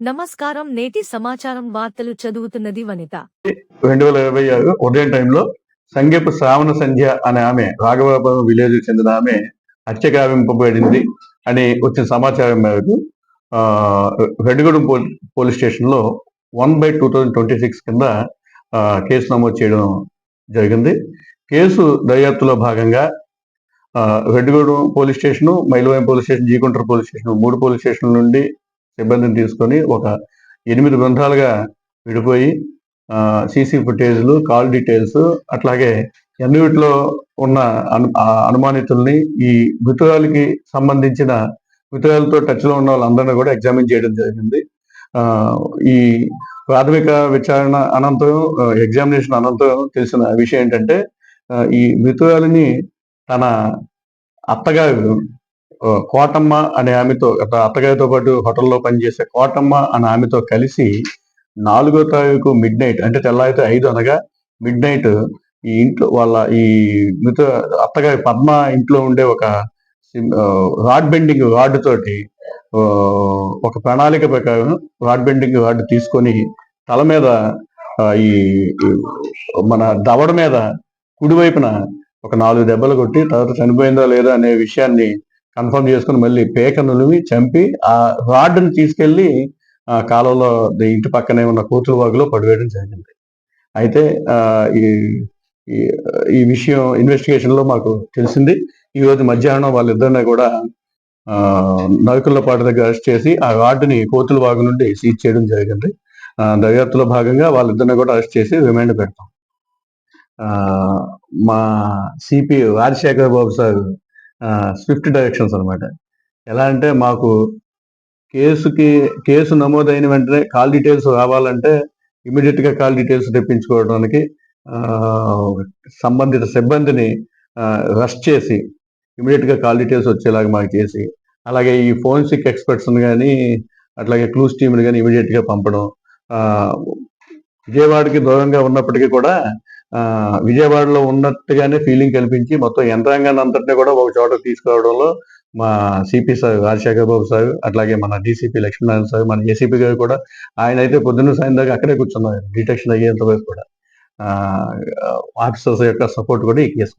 నమస్కారం. నేటి సమాచారం వార్తలు చదువుతున్నది వనిత. 2026 ఉదయం టైంలో సంగీపు శ్రావణ సంధ్య అనే ఆమె రాఘవాపురం విలేజ్ చెందిన ఆమె హత్య గావింపబడింది అని వచ్చిన సమాచారం మేరకు రెడ్డిగూడెం పోలీస్ స్టేషన్లో 1/2026 కింద కేసు నమోదు చేయడం జరిగింది. కేసు దర్యాప్తులో భాగంగా Reddigudem police station, Mylavaram police station, Jeekuntra police station 3 police స్టేషన్ల నుండి సిబ్బందిని తీసుకొని ఒక 8 బృందాలుగా విడిపోయి సీసీ ఫుటేజ్లు, కాల్ డీటెయిల్స్, అట్లాగే అన్నిటిలో ఉన్న అనుమానితుల్ని, ఈ మృతురాలికి సంబంధించిన మృతురాలతో టచ్లో ఉన్న వాళ్ళందరినీ కూడా ఎగ్జామిన్ చేయడం జరిగింది. ఈ ప్రాథమిక విచారణ అనంతరం, ఎగ్జామినేషన్ అనంతరం తెలిసిన విషయం ఏంటంటే, ఈ మృతురాలిని తన అత్తగారు కోటమ్మ అనే ఆమెతో, అత్తగారితో పాటు హోటల్లో పనిచేసే కోటమ్మ అనే ఆమెతో కలిసి 4వ తారీఖు మిడ్ నైట్, అంటే తెల్లారితే 5 అనగా మిడ్ నైట్ ఈ ఇంట్లో వాళ్ళ ఈ మృత అత్తగారి పద్మ ఇంట్లో ఉండే ఒక రాడ్ బెండింగ్ రాడ్ తోటి ఒక ప్రణాళిక ప్రకారం రాడ్ బెండింగ్ రాడ్ తీసుకొని తల మీద, ఈ మన దవడ మీద కుడివైపున ఒక 4 దెబ్బలు కొట్టి తర్వాత చనిపోయిందా లేదా అనే విషయాన్ని కన్ఫర్మ్ చేసుకుని మళ్ళీ పేక నులిమి చంపి ఆ రాడ్ని తీసుకెళ్లి కాలంలో ఇంటి పక్కనే ఉన్న కూతురువాగులో పడివేయడం జరిగింది. అయితే ఈ విషయం ఇన్వెస్టిగేషన్ లో మాకు తెలిసింది. ఈ రోజు మధ్యాహ్నం వాళ్ళిద్దరిని కూడా నరుకులపాటు దగ్గర అరెస్ట్ చేసి ఆ రాడ్ని కోతులవాగు నుండి సీజ్ చేయడం జరిగింది. దర్యాప్తులో భాగంగా వాళ్ళిద్దరిని కూడా అరెస్ట్ చేసి రిమాండ్ పెడతాం. మా సిపి రాజశేఖర్ బాబు సార్ స్విఫ్ట్ డైరెక్షన్స్ అనమాట. ఎలా అంటే, మాకు కేసు నమోదైన వెంటనే కాల్ డీటెయిల్స్ రావాలంటే ఇమీడియట్ గా కాల్ డీటెయిల్స్ తెప్పించుకోవడానికి సంబంధిత సిబ్బందిని రష్ చేసి ఇమీడియట్ గా కాల్ డీటెయిల్స్ వచ్చేలాగా మాకు చేసి, అలాగే ఈ ఫోరెన్సిక్ ఎక్స్పర్ట్స్ కానీ, అట్లాగే క్లూస్ టీమ్ని కానీ ఇమీడియట్ గా పంపడం, విజయవాడకి దూరంగా ఉన్నప్పటికీ కూడా విజయవాడలో ఉన్నట్టుగానే ఫీలింగ్ కల్పించి మొత్తం యంత్రాంగాన్ని అంతటినీ కూడా ఒక చోట తీసుకురావడంలో మా సిపి సార్ రాజశేఖర్ బాబు సార్, అట్లాగే మన డీసీపీ లక్ష్మీనారాయణ సార్, మన ఏసీపీ గారు కూడా, ఆయన అయితే పొద్దున్న సాయం దాకా అక్కడే కూర్చున్నారు డిటెక్షన్ అయ్యేంత వరకు కూడా. ఆఫీసర్స్ యొక్క సపోర్ట్ కూడా ఈ కేసు.